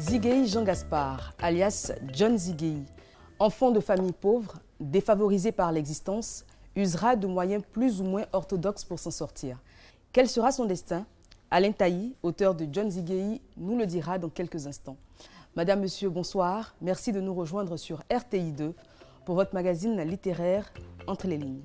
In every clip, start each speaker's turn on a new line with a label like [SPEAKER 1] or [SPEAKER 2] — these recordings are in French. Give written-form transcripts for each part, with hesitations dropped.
[SPEAKER 1] Zigueï Jean Gaspard, alias John Zigueï, enfant de famille pauvre, défavorisé par l'existence, usera de moyens plus ou moins orthodoxes pour s'en sortir. Quel sera son destin? Alain Tailly, auteur de John Zigueï, nous le dira dans quelques instants. Madame, Monsieur, bonsoir. Merci de nous rejoindre sur RTI 2 pour votre magazine littéraire Entre les lignes.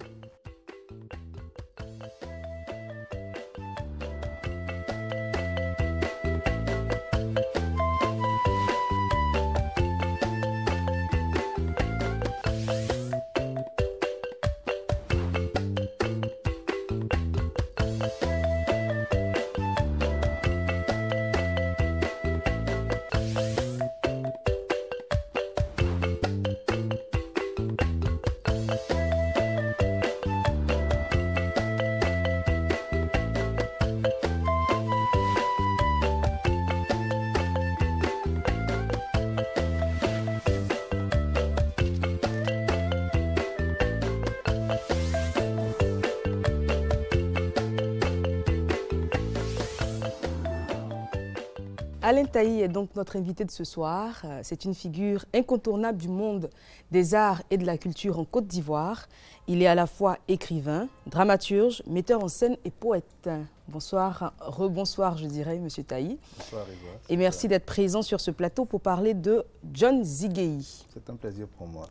[SPEAKER 1] Alain Tailly est donc notre invité de ce soir. C'est une figure incontournable du monde des arts et de la culture en Côte d'Ivoire. Il est à la fois écrivain, dramaturge, metteur en scène et poète. Bonsoir, rebonsoir je dirais, Monsieur Tailly.
[SPEAKER 2] Bonsoir Ivoire.
[SPEAKER 1] Et merci d'être présent sur ce plateau pour parler de John Zigueï.
[SPEAKER 2] C'est un plaisir pour moi.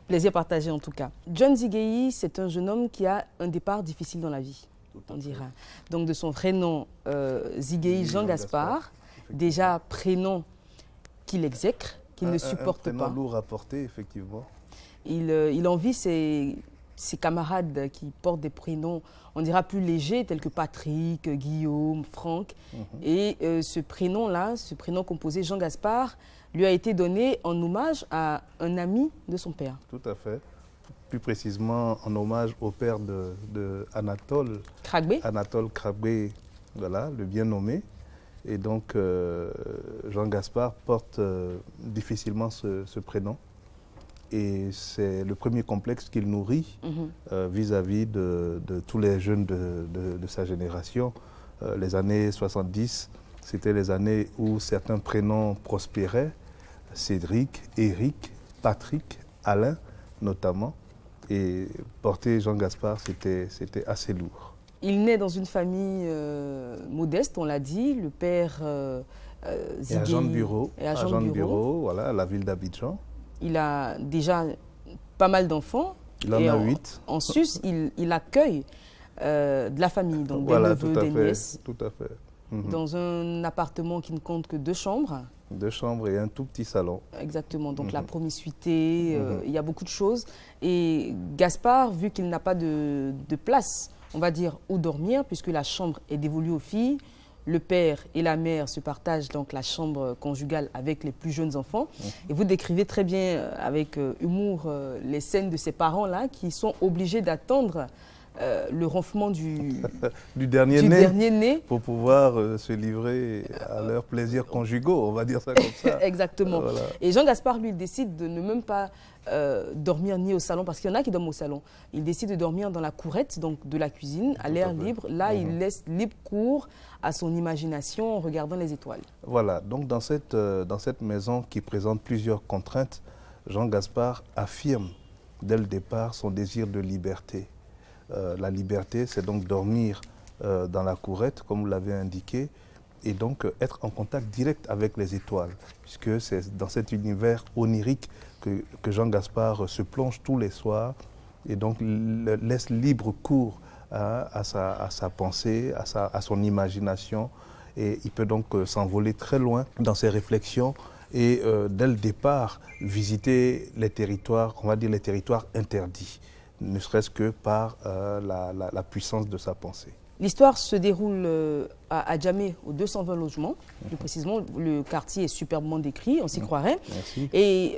[SPEAKER 1] Plaisir partagé en tout cas. John Zigueï, c'est un jeune homme qui a un départ difficile dans la vie, on dira. Donc de son vrai nom, Zigueï Jean Gaspard. Déjà, prénom qu'il exècre, qu'il ne supporte pas.
[SPEAKER 2] Un prénom lourd à porter, effectivement.
[SPEAKER 1] Il envie ses camarades qui portent des prénoms, on dira plus légers, tels que Patrick, Guillaume, Franck. Et ce prénom-là, ce prénom composé Jean Gaspard, lui a été donné en hommage à un ami de son père.
[SPEAKER 2] Tout à fait. Plus précisément, en hommage au père de Anatole
[SPEAKER 1] Kragbé.
[SPEAKER 2] Anatole Kragbé, voilà, le bien nommé. Et donc, Jean Gaspard porte difficilement ce prénom. Et c'est le premier complexe qu'il nourrit vis-à-vis de tous les jeunes de sa génération. Les années 70, c'était les années où certains prénoms prospéraient. Cédric, Éric, Patrick, Alain notamment. Et porter Jean Gaspard, c'était assez lourd. Il
[SPEAKER 1] naît dans une famille modeste, on l'a dit. Le père Zigueï
[SPEAKER 2] agent de bureau, voilà, à la ville d'Abidjan.
[SPEAKER 1] Il a déjà pas mal d'enfants.
[SPEAKER 2] Il en a 8.
[SPEAKER 1] En sus, il accueille de la famille, donc
[SPEAKER 2] voilà,
[SPEAKER 1] des neveux, des nièces.
[SPEAKER 2] Tout à fait.
[SPEAKER 1] Dans un appartement qui ne compte que 2 chambres.
[SPEAKER 2] 2 chambres et un tout petit salon.
[SPEAKER 1] Exactement, donc la promiscuité, il y a beaucoup de choses. Et Gaspard, vu qu'il n'a pas de place, on va dire, où dormir, puisque la chambre est dévolue aux filles. Le père et la mère se partagent donc la chambre conjugale avec les plus jeunes enfants. Et vous décrivez très bien, avec humour, les scènes de ces parents-là qui sont obligés d'attendre le ronflement du dernier né
[SPEAKER 2] pour pouvoir se livrer à leurs plaisirs conjugaux, on va dire ça comme ça.
[SPEAKER 1] Exactement.
[SPEAKER 2] Voilà.
[SPEAKER 1] Et Jean Gaspard, lui, il décide de ne même pas dormir ni au salon, parce qu'il y en a qui dorment au salon. Il décide de dormir dans la courette, donc de la cuisine, à l'air libre. Là, il laisse libre cours à son imagination en regardant les étoiles. Voilà,
[SPEAKER 2] donc dans cette maison qui présente plusieurs contraintes, Jean Gaspard affirme dès le départ son désir de liberté. La liberté, c'est donc dormir dans la courette, comme vous l'avez indiqué, et donc être en contact direct avec les étoiles, puisque c'est dans cet univers onirique que Jean Gaspard se plonge tous les soirs et donc laisse libre cours à sa pensée, à son imagination, et il peut donc s'envoler très loin dans ses réflexions et dès le départ visiter les territoires, on va dire les territoires interdits, ne serait-ce que par la puissance de sa pensée.
[SPEAKER 1] L'histoire se déroule à Djamé, aux 220 logements. Plus précisément, le quartier est superbement décrit, on s'y croirait.
[SPEAKER 2] Merci.
[SPEAKER 1] Et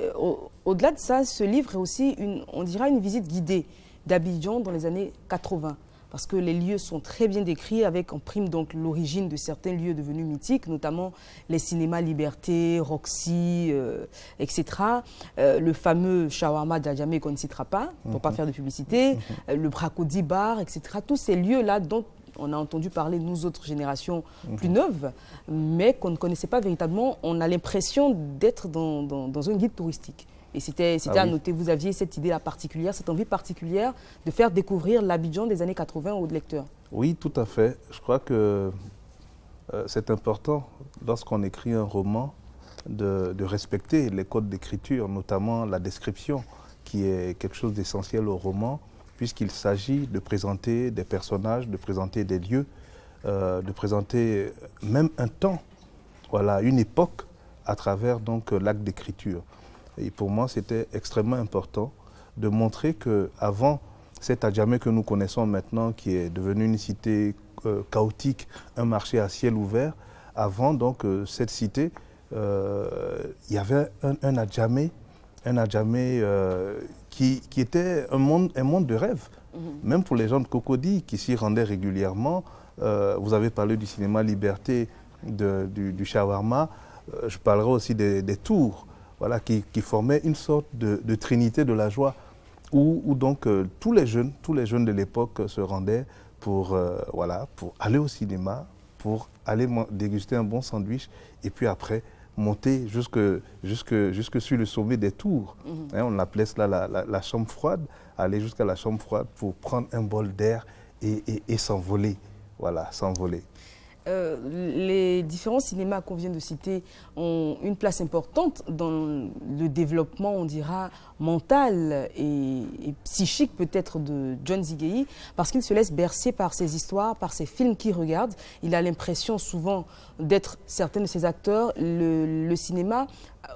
[SPEAKER 1] au-delà de ça, ce livre est aussi, on dira, une visite guidée d'Abidjan dans les années 80. Parce que les lieux sont très bien décrits, avec en prime donc l'origine de certains lieux devenus mythiques, notamment les cinémas Liberté, Roxy, etc. Le fameux shawarma d'Adjamé qu'on ne citera pas, pour ne pas faire de publicité, le Bracody Bar, etc. Tous ces lieux-là dont on a entendu parler, nous autres générations plus neuves, mais qu'on ne connaissait pas véritablement. On a l'impression d'être dans un guide touristique. Et c'était à noter, vous aviez cette idée-là particulière, cette envie particulière de faire découvrir l'Abidjan des années 80 aux lecteurs.
[SPEAKER 2] Oui, tout à fait. Je crois que c'est important, lorsqu'on écrit un roman, de respecter les codes d'écriture, notamment la description, qui est quelque chose d'essentiel au roman, puisqu'il s'agit de présenter des personnages, de présenter des lieux, de présenter même un temps, voilà, une époque, à travers donc l'acte d'écriture. Et pour moi, c'était extrêmement important de montrer qu'avant cet Adjamé que nous connaissons maintenant, qui est devenu une cité chaotique, un marché à ciel ouvert, avant donc cette cité, il y avait un Adjamé qui était un monde de rêve. Même pour les gens de Cocody qui s'y rendaient régulièrement. Vous avez parlé du cinéma Liberté, du shawarma. Je parlerai aussi des tours, voilà, qui formaient une sorte de trinité de la joie, où donc tous les jeunes de l'époque se rendaient pour aller au cinéma, pour aller déguster un bon sandwich, et puis après monter jusque sur le sommet des tours. On appelait cela la chambre froide, aller jusqu'à la chambre froide pour prendre un bol d'air et s'envoler. Voilà, s'envoler.
[SPEAKER 1] Les différents cinémas qu'on vient de citer ont une place importante dans le développement, on dira, mental et psychique peut-être de John Ziguéhi, parce qu'il se laisse bercer par ses histoires, par ses films qu'il regarde. Il a l'impression souvent d'être certains de ses acteurs. Le cinéma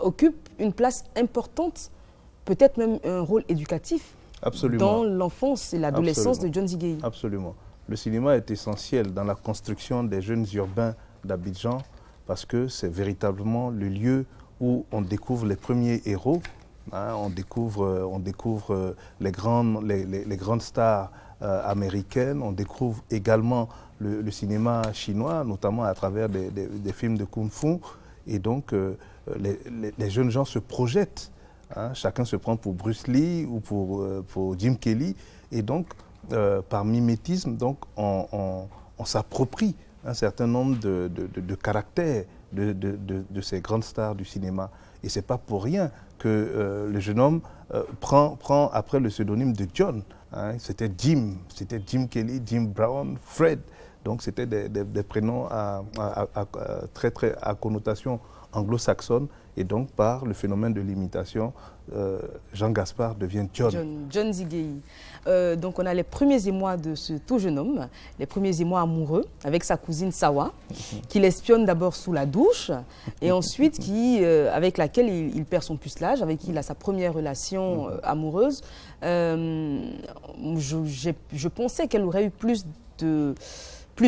[SPEAKER 1] occupe une place importante, peut-être même un rôle éducatif.
[SPEAKER 2] Absolument.
[SPEAKER 1] Dans l'enfance et l'adolescence de John Ziguéhi.
[SPEAKER 2] Absolument. Le cinéma est essentiel dans la construction des jeunes urbains d'Abidjan parce que c'est véritablement le lieu où on découvre les premiers héros. On découvre les grandes stars américaines. On découvre également le cinéma chinois, notamment à travers des films de kung-fu. Et donc, les jeunes gens se projettent. Chacun se prend pour Bruce Lee ou pour Jim Kelly. Et donc, par mimétisme, donc, on s'approprie un certain nombre de caractères de ces grandes stars du cinéma. Et ce n'est pas pour rien que le jeune homme prend après le pseudonyme de John. C'était Jim Kelly, Jim Brown, Fred. Donc c'était des prénoms très à connotation anglo-saxonne. Et donc, par le phénomène de l'imitation, Jean Gaspard devient John.
[SPEAKER 1] John Ziguéhi. Donc, on a les premiers émois de ce tout jeune homme, les premiers émois amoureux, avec sa cousine Sawa, qui l'espionne d'abord sous la douche, et ensuite avec laquelle il perd son pucelage, avec qui il a sa première relation amoureuse. Je pensais qu'elle aurait eu plus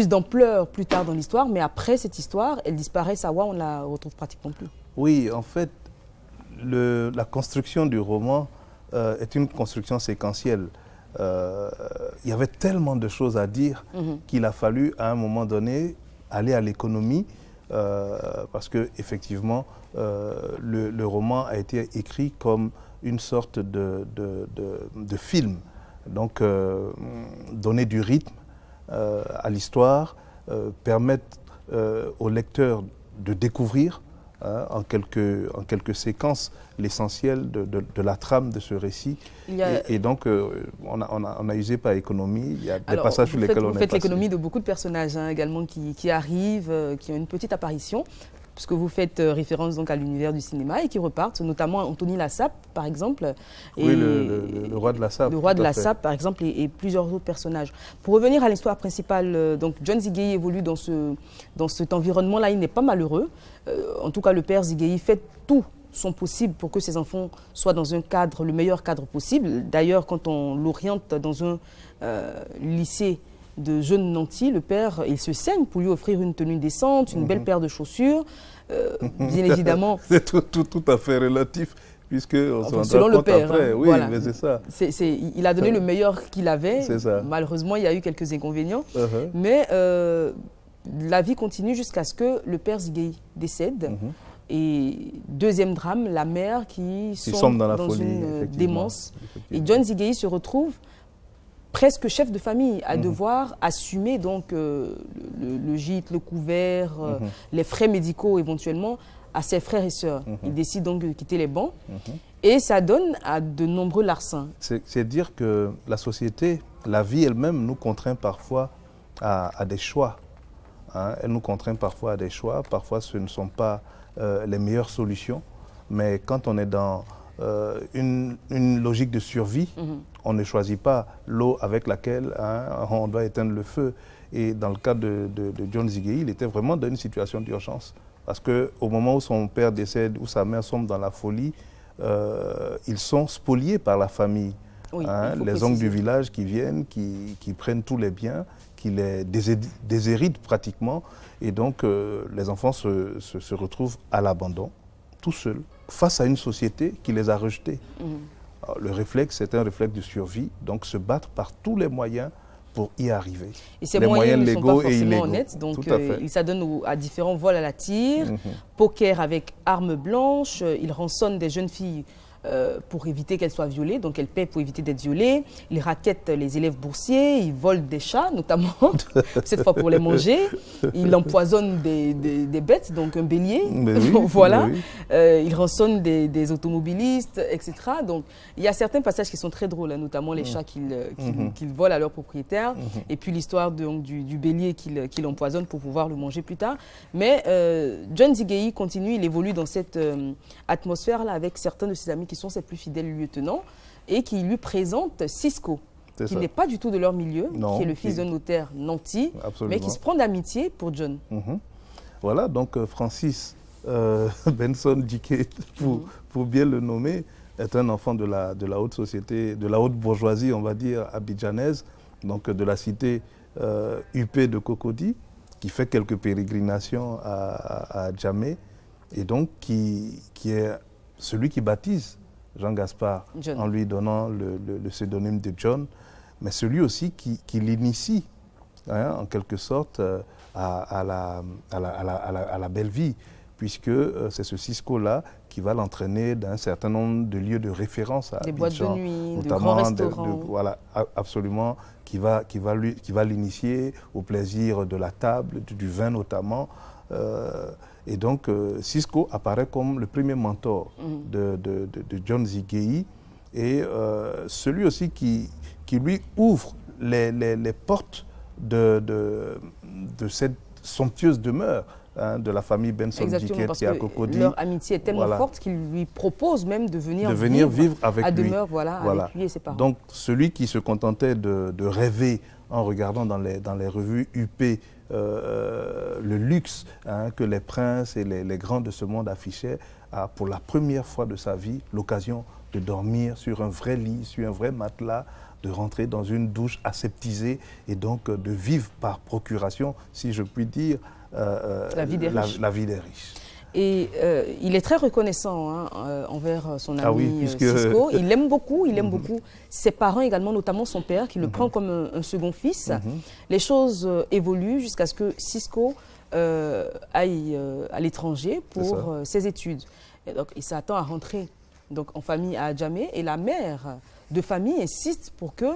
[SPEAKER 1] d'ampleur plus tard dans l'histoire, mais après cette histoire, elle disparaît, Sawa, on ne la retrouve pratiquement plus.
[SPEAKER 2] Oui, en fait, la construction du roman est une construction séquentielle. Il y avait tellement de choses à dire qu'il a fallu, à un moment donné, aller à l'économie, parce qu'effectivement, le roman a été écrit comme une sorte de film. Donc, donner du rythme à l'histoire, permettre au lecteur de découvrir en quelques séquences l'essentiel de la trame de ce récit. Et donc, on a usé par économie. Il y a des passages sur lesquels on est passé.
[SPEAKER 1] Vous faites l'économie de beaucoup de personnages également qui arrivent, qui ont une petite apparition, puisque vous faites référence donc à l'univers du cinéma et qui repartent, notamment Anthony Lassape, par exemple.
[SPEAKER 2] Oui, le roi de Lassape.
[SPEAKER 1] Le roi de Lassape, par exemple, et plusieurs autres personnages. Pour revenir à l'histoire principale, donc John Ziguéhi évolue dans cet environnement-là. Il n'est pas malheureux. En tout cas, le père Ziguéhi fait tout son possible pour que ses enfants soient dans un cadre, le meilleur cadre possible. D'ailleurs, quand on l'oriente dans un lycée de jeunes nantis, le père, il se saigne pour lui offrir une tenue décente, une belle paire de chaussures. Bien évidemment...
[SPEAKER 2] C'est tout à fait relatif, puisque on se
[SPEAKER 1] selon le père,
[SPEAKER 2] après. Oui,
[SPEAKER 1] voilà.
[SPEAKER 2] Mais c'est ça.
[SPEAKER 1] Il a donné le meilleur qu'il avait.
[SPEAKER 2] C'est ça.
[SPEAKER 1] Malheureusement, il y a eu quelques inconvénients. Mais la vie continue jusqu'à ce que le père Ziguéhi décède. Et deuxième drame, la mère qui sombre dans une démence. Et John Ziguéhi se retrouve presque chef de famille, à devoir assumer donc le gîte, le couvert, les frais médicaux éventuellement à ses frères et sœurs. Il décide donc de quitter les bancs et ça donne à de nombreux larcins.
[SPEAKER 2] C'est dire que la société, la vie elle-même nous contraint parfois à des choix. Hein. Elle nous contraint parfois à des choix. Parfois ce ne sont pas les meilleures solutions. Mais quand on est dans une logique de survie, on ne choisit pas l'eau avec laquelle on doit éteindre le feu. Et dans le cas de John Ziguéhi, il était vraiment dans une situation d'urgence. Parce qu'au moment où son père décède, où sa mère sombre dans la folie, ils sont spoliés par la famille.
[SPEAKER 1] Oui,
[SPEAKER 2] les oncles du village qui viennent, qui prennent tous les biens, qui les déshéritent pratiquement. Et donc, les enfants se retrouvent à l'abandon, tout seuls, face à une société qui les a rejetés. Alors, le réflexe, c'est un réflexe de survie, donc se battre par tous les moyens pour y arriver.
[SPEAKER 1] Et ces moyens ne sont pas forcément honnêtes, donc il s'adonne à différents vols à la tire, poker avec armes blanches, il rançonne des jeunes filles pour éviter qu'elles soient violées, donc elle paie pour éviter d'être violée, il raquette les élèves boursiers, il vole des chats notamment, cette fois pour les manger, il empoisonne des bêtes, donc un bélier, oui, voilà, oui. Il rançonne des automobilistes, etc. Donc il y a certains passages qui sont très drôles, hein, notamment les chats qu'il vole à leurs propriétaires, et puis l'histoire du bélier qu'il empoisonne pour pouvoir le manger plus tard. Mais John Ziguéhi continue, il évolue dans cette atmosphère-là avec certains de ses amis qui sont ses plus fidèles lieutenants et qui lui présentent Cisco, qui n'est pas du tout de leur milieu, qui est le fils d'un notaire nanti, mais qui se prend d'amitié pour John.
[SPEAKER 2] Voilà, donc Francis Benson Dike, pour bien le nommer, est un enfant de la haute société, de la haute bourgeoisie, on va dire, abidjanaise, donc de la cité UP de Cocody, qui fait quelques pérégrinations à Djamé, et donc qui est celui qui baptise Jean Gaspard en lui donnant le pseudonyme de John, mais celui aussi qui l'initie, hein, en quelque sorte, à la belle vie, puisque c'est ce Cisco-là qui va l'entraîner dans un certain nombre de lieux de référence à Abidjan,
[SPEAKER 1] boîtes de nuit, de
[SPEAKER 2] grands
[SPEAKER 1] restaurants.
[SPEAKER 2] Voilà, absolument, qui va l'initier au plaisir de la table, du vin notamment. Et donc, Cisco apparaît comme le premier mentor de John Ziguéhi et celui aussi qui lui ouvre les portes de cette somptueuse demeure, hein, de la famille Benson Dike qui est à Cocody.
[SPEAKER 1] Leur amitié est tellement forte qu'il lui propose même de venir
[SPEAKER 2] vivre avec
[SPEAKER 1] à
[SPEAKER 2] lui.
[SPEAKER 1] demeure, avec lui et ses parents.
[SPEAKER 2] Donc, celui qui se contentait de rêver en regardant dans les revues UP le luxe, hein, que les princes et les grands de ce monde affichaient, a pour la première fois de sa vie l'occasion de dormir sur un vrai lit, sur un vrai matelas, de rentrer dans une douche aseptisée et donc de vivre par procuration, si je puis dire, la vie des riches.
[SPEAKER 1] Et il est très reconnaissant, hein, envers son ami Cisco. Il l'aime beaucoup, ses parents également, notamment son père, qui le prend comme un second fils. Les choses évoluent jusqu'à ce que Cisco aille à l'étranger pour ses études. Et donc, il s'attend à rentrer en famille à Djamé, et la mère de famille insiste pour que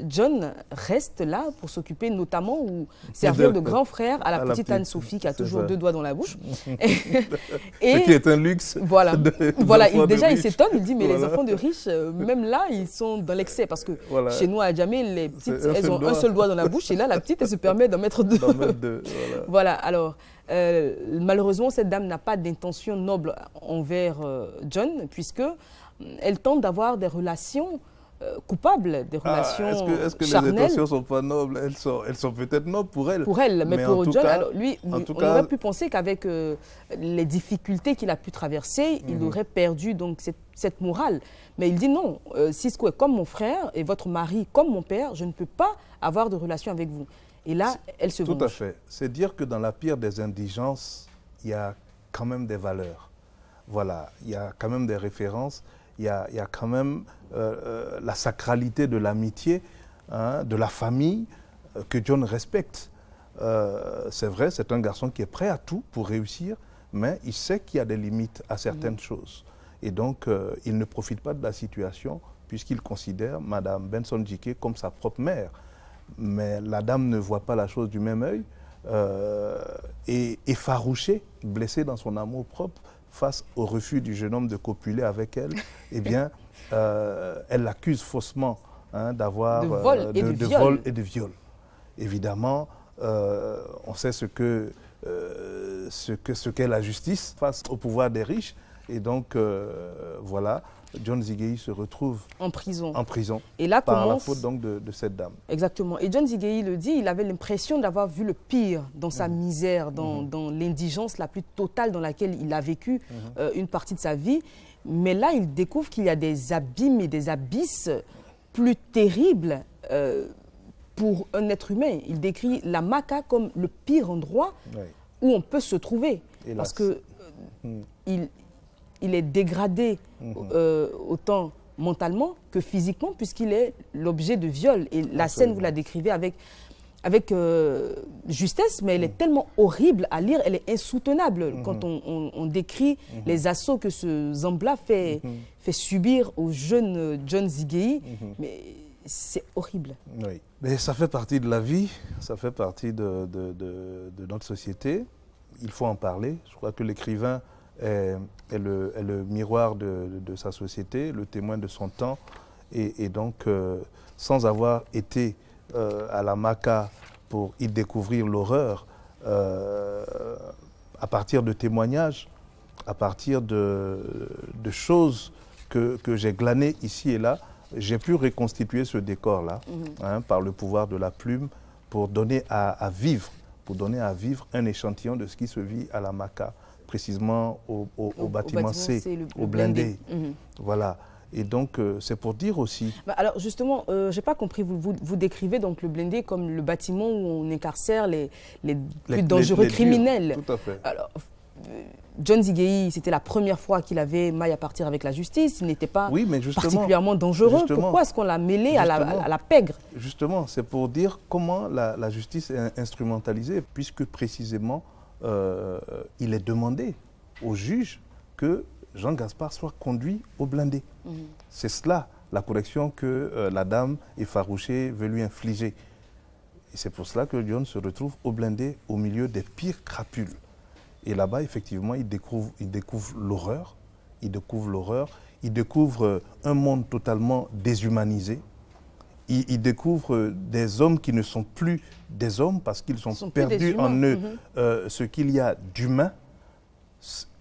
[SPEAKER 1] John reste là pour s'occuper notamment ou servir de grand frère à la petite Anne-Sophie qui a toujours 2 doigts dans la bouche.
[SPEAKER 2] Ce qui est un luxe.
[SPEAKER 1] Voilà, déjà il s'étonne, il dit mais les enfants de riches, même là ils sont dans l'excès parce que chez nous à Djamé, les petites elles ont un seul doigt dans la bouche et là la petite elle se permet d'en mettre 2. Voilà, alors malheureusement cette dame n'a pas d'intention noble envers John puisque elle tente d'avoir des relations coupables, des relations
[SPEAKER 2] est-ce que
[SPEAKER 1] charnelles.
[SPEAKER 2] Les intentions ne sont pas nobles? Elles sont peut-être nobles pour elle.
[SPEAKER 1] Pour elle, mais pour John, alors lui, on aurait pu penser qu'avec les difficultés qu'il a pu traverser, il aurait perdu donc cette morale. Mais il dit non, Cisco est comme mon frère et votre mari comme mon père, je ne peux pas avoir de relation avec vous. Et là, elle se venge.
[SPEAKER 2] Tout à fait. C'est dire que dans la pire des indigences, il y a quand même des valeurs. Voilà, il y a quand même des références. Il y a quand même la sacralité de l'amitié, hein, de la famille, que John respecte. C'est vrai, c'est un garçon qui est prêt à tout pour réussir, mais il sait qu'il y a des limites à certaines choses. Et donc, il ne profite pas de la situation puisqu'il considère Mme Benson Djike comme sa propre mère. Mais la dame ne voit pas la chose du même œil, et effarouchée, blessée dans son amour propre, face au refus du jeune homme de copuler avec elle, eh bien, elle l'accuse faussement d'avoir
[SPEAKER 1] de vol et de
[SPEAKER 2] viol. Évidemment, on sait ce qu'est la justice face au pouvoir des riches. Et donc, voilà, John Zigueyi se retrouve
[SPEAKER 1] en prison.
[SPEAKER 2] Et là par la faute donc de cette dame.
[SPEAKER 1] Exactement. Et John Zigueyi le dit, il avait l'impression d'avoir vu le pire dans sa misère, dans l'indigence la plus totale dans laquelle il a vécu une partie de sa vie. Mais là, il découvre qu'il y a des abîmes et des abysses plus terribles pour un être humain. Il décrit la Maka comme le pire endroit où on peut se trouver. Hélas. Parce que il est dégradé autant mentalement que physiquement, puisqu'il est l'objet de viol. Et la scène, vous la décrivez avec justesse, mais elle est tellement horrible à lire, elle est insoutenable quand on décrit les assauts que ce Zambla fait subir au jeune John Zigueyi. Mais c'est horrible.
[SPEAKER 2] Oui, mais ça fait partie de la vie, ça fait partie de notre société. Il faut en parler. Je crois que l'écrivain est le miroir de sa société, le témoin de son temps. Et donc, sans avoir été à la Maka pour y découvrir l'horreur, à partir de témoignages, à partir de choses que j'ai glanées ici et là, j'ai pu reconstituer ce décor-là par le pouvoir de la plume pour donner à vivre un échantillon de ce qui se vit à la Maka, précisément au bâtiment C, au blindé. Voilà. Et donc, c'est pour dire aussi...
[SPEAKER 1] Alors, justement, je n'ai pas compris, vous décrivez donc le blindé comme le bâtiment où on incarcère les plus dangereux criminels.
[SPEAKER 2] Tout à fait.
[SPEAKER 1] Alors, John Zigueyi, c'était la première fois qu'il avait maille à partir avec la justice. Il n'était pas particulièrement dangereux. Pourquoi est-ce qu'on l'a mêlé à la pègre?
[SPEAKER 2] Justement, c'est pour dire comment la justice est instrumentalisée, puisque précisément, il est demandé au juge que Jean Gaspard soit conduit au blindé. C'est cela, la correction que la dame effarouchée veut lui infliger. Et c'est pour cela que John se retrouve au blindé, au milieu des pires crapules. Et là-bas, effectivement, il découvre l'horreur, il découvre un monde totalement déshumanisé. Il découvre des hommes qui ne sont plus des hommes parce qu'ils sont perdus en eux ce qu'il y a d'humain.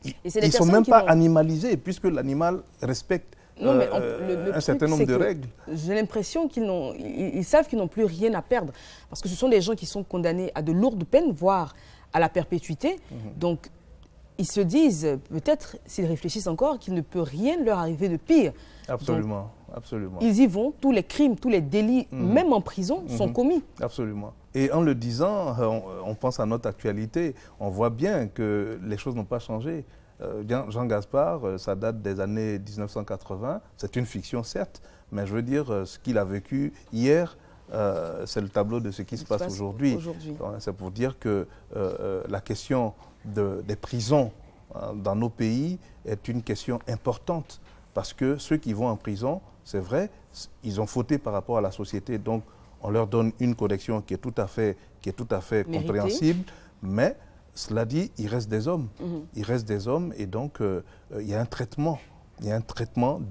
[SPEAKER 2] Ils ne sont même pas animalisés, puisque l'animal respecte un certain nombre de règles.
[SPEAKER 1] J'ai l'impression qu'ils savent qu'ils n'ont plus rien à perdre, parce que ce sont des gens qui sont condamnés à de lourdes peines, voire à la perpétuité. Donc, ils se disent, peut-être, s'ils réfléchissent encore, qu'il ne peut rien leur arriver de pire.
[SPEAKER 2] Absolument, absolument.
[SPEAKER 1] Ils y vont, tous les crimes, tous les délits, même en prison, sont commis.
[SPEAKER 2] Absolument. Et en le disant, on pense à notre actualité, on voit bien que les choses n'ont pas changé. Jean Gaspard, ça date des années 1980, c'est une fiction certes, mais je veux dire, ce qu'il a vécu hier, c'est le tableau de ce qui se passe aujourd'hui. C'est pour dire que la question des prisons dans nos pays est une question importante, parce que ceux qui vont en prison, c'est vrai, ils ont fauté par rapport à la société, donc on leur donne une correction qui est tout à fait compréhensible, mais cela dit, il reste des hommes. Il reste des hommes, et donc il y a un traitement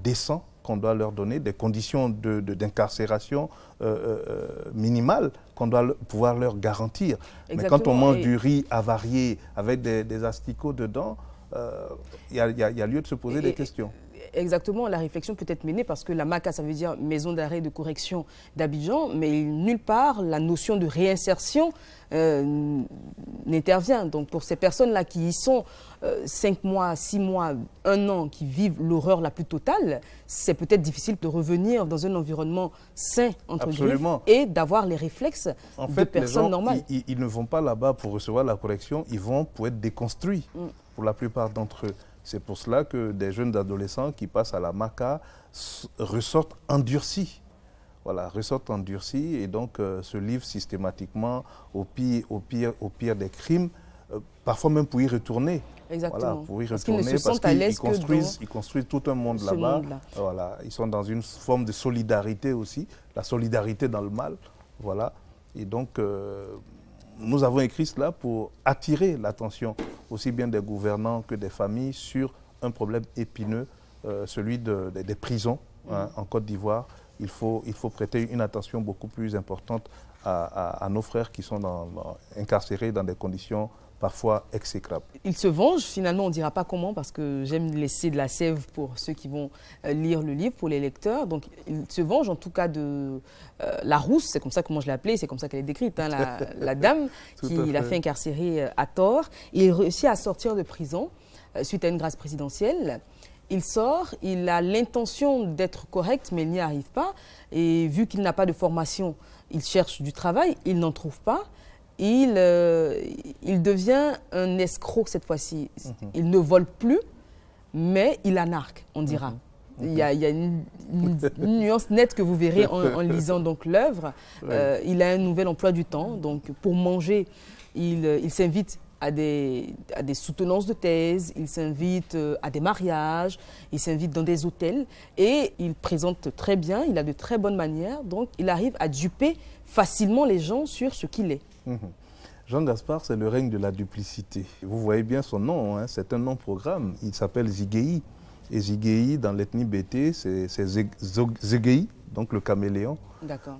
[SPEAKER 2] décent qu'on doit leur donner, des conditions d'incarcération minimales qu'on doit pouvoir leur garantir. Exactement. Mais quand on mange du riz avarié avec des asticots dedans, il y a lieu de se poser des questions.
[SPEAKER 1] Exactement, la réflexion peut être menée parce que la MACA, ça veut dire Maison d'arrêt de correction d'Abidjan, mais nulle part la notion de réinsertion n'intervient. Donc pour ces personnes-là qui y sont 5 mois, 6 mois, 1 an, qui vivent l'horreur la plus totale, c'est peut-être difficile de revenir dans un environnement sain, entre guillemets, et d'avoir les réflexes de personnes normales.
[SPEAKER 2] Ils ne vont pas là-bas pour recevoir la correction, ils vont pour être déconstruits, pour la plupart d'entre eux. C'est pour cela que des jeunes adolescents qui passent à la MACA ressortent endurcis. Voilà, ressortent endurcis et donc se livrent systématiquement au pire des crimes parfois même pour y retourner.
[SPEAKER 1] Exactement.
[SPEAKER 2] Voilà, pour y
[SPEAKER 1] parce qu'ils
[SPEAKER 2] retourner,
[SPEAKER 1] ne se sentent à l'aise que
[SPEAKER 2] ils construisent tout un monde là-bas. Voilà, ils sont dans une forme de solidarité aussi, la solidarité dans le mal. Voilà. Et donc, nous avons écrit cela pour attirer l'attention aussi bien des gouvernants que des familles sur un problème épineux, celui des prisons en Côte d'Ivoire. Il faut prêter une attention beaucoup plus importante à nos frères qui sont incarcérés dans des conditions parfois exécrables.
[SPEAKER 1] Il se venge, finalement on ne dira pas comment parce que j'aime laisser de la sève pour ceux qui vont lire le livre, pour les lecteurs. Donc il se venge en tout cas de la rousse, c'est comme ça que moi je l'ai appelée, c'est comme ça qu'elle est décrite, hein, la dame qu'il a fait incarcérer à tort. Il réussit à sortir de prison suite à une grâce présidentielle. Il sort, il a l'intention d'être correct mais il n'y arrive pas. Et vu qu'il n'a pas de formation, il cherche du travail, il n'en trouve pas. Il devient un escroc cette fois-ci. Il ne vole plus, mais il anarque, on dira. Il y a une nuance nette que vous verrez en lisant donc l'œuvre. Il a un nouvel emploi du temps. Donc pour manger, il s'invite à des soutenances de thèse, il s'invite à des mariages, il s'invite dans des hôtels et il présente très bien, il a de très bonnes manières. Donc il arrive à duper facilement les gens sur ce qu'il est.
[SPEAKER 2] Jean Gaspard, c'est le règne de la duplicité. Vous voyez bien son nom, hein, c'est un nom-programme. Il s'appelle Zigei. Et Zigei, dans l'ethnie Bété, c'est Zegei, donc le caméléon.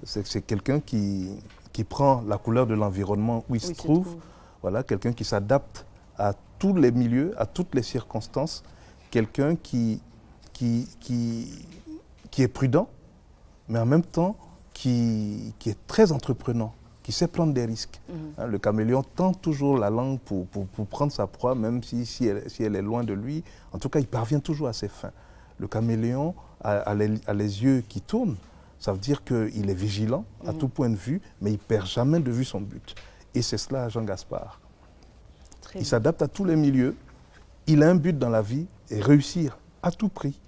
[SPEAKER 2] C'est quelqu'un qui prend la couleur de l'environnement où il se trouve. Voilà, quelqu'un qui s'adapte à tous les milieux, à toutes les circonstances. Quelqu'un qui est prudent, mais en même temps qui est très entreprenant, qui sait prendre des risques. Hein, le caméléon tend toujours la langue pour prendre sa proie, même si elle est loin de lui. En tout cas, il parvient toujours à ses fins. Le caméléon a les yeux qui tournent. Ça veut dire qu'il est vigilant à tout point de vue, mais il ne perd jamais de vue son but. Et c'est cela, Jean Gaspard. Il s'adapte à tous les milieux. Il a un but dans la vie et réussir à tout prix.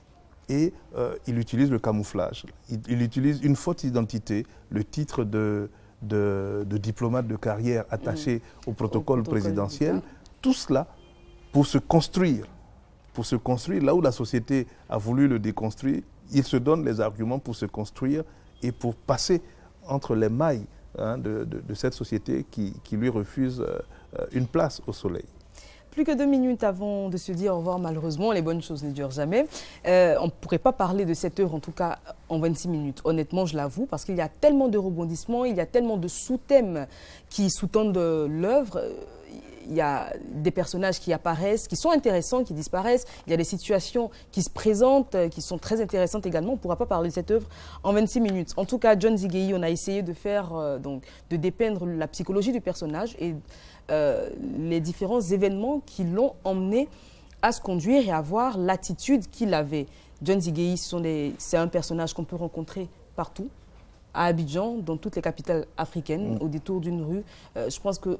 [SPEAKER 2] Et il utilise le camouflage. Il utilise une fausse identité, le titre de diplomate de carrière attaché au protocole présidentiel. Tout cela pour se construire. Pour se construire là où la société a voulu le déconstruire. Il se donne les arguments pour se construire et pour passer entre les mailles de cette société qui lui refuse une place au soleil.
[SPEAKER 1] Plus que 2 minutes avant de se dire au revoir, malheureusement, les bonnes choses ne durent jamais. On ne pourrait pas parler de cette œuvre, en tout cas en 26 minutes. Honnêtement, je l'avoue, parce qu'il y a tellement de rebondissements, il y a tellement de sous-thèmes qui sous-tendent l'œuvre. Il y a des personnages qui apparaissent, qui sont intéressants, qui disparaissent. Il y a des situations qui se présentent, qui sont très intéressantes également. On ne pourra pas parler de cette œuvre en 26 minutes. En tout cas, John Zigei, on a essayé de faire, de dépeindre la psychologie du personnage et les différents événements qui l'ont emmené à se conduire et à avoir l'attitude qu'il avait. John Zigei, c'est un personnage qu'on peut rencontrer partout, à Abidjan, dans toutes les capitales africaines, au détour d'une rue. Je pense que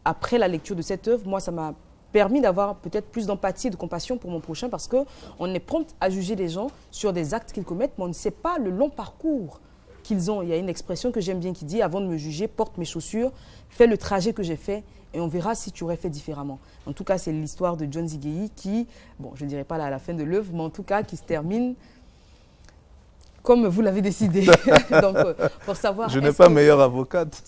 [SPEAKER 1] après la lecture de cette œuvre, moi, ça m'a permis d'avoir peut-être plus d'empathie et de compassion pour mon prochain parce qu'on est prompt à juger les gens sur des actes qu'ils commettent, mais on ne sait pas le long parcours qu'ils ont. Il y a une expression que j'aime bien qui dit « Avant de me juger, porte mes chaussures, fais le trajet que j'ai fait et on verra si tu aurais fait différemment. » En tout cas, c'est l'histoire de John Zigei qui, bon, je ne dirais pas là à la fin de l'œuvre, mais en tout cas qui se termine comme vous l'avez décidé. Donc, pour savoir...
[SPEAKER 2] Je n'ai pas meilleure avocate.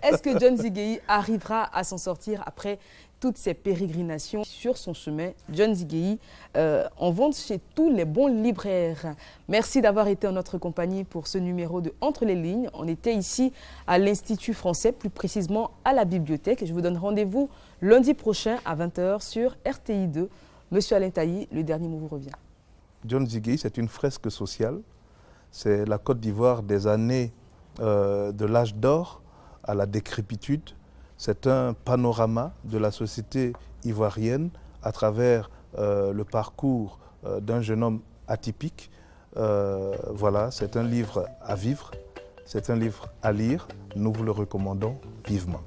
[SPEAKER 1] Est-ce que John Zigei arrivera à s'en sortir après toutes ces pérégrinations sur son chemin? John Zigei, en vente chez tous les bons libraires. Merci d'avoir été en notre compagnie pour ce numéro de Entre les lignes. On était ici à l'Institut français, plus précisément à la bibliothèque. Je vous donne rendez-vous lundi prochain à 20 h sur RTI 2. Monsieur Alain Tailly, le dernier mot vous revient.
[SPEAKER 2] John Zigei, c'est une fresque sociale. C'est la Côte d'Ivoire des années de l'âge d'or à la décrépitude. C'est un panorama de la société ivoirienne à travers le parcours d'un jeune homme atypique. Voilà, c'est un livre à vivre, c'est un livre à lire. Nous vous le recommandons vivement.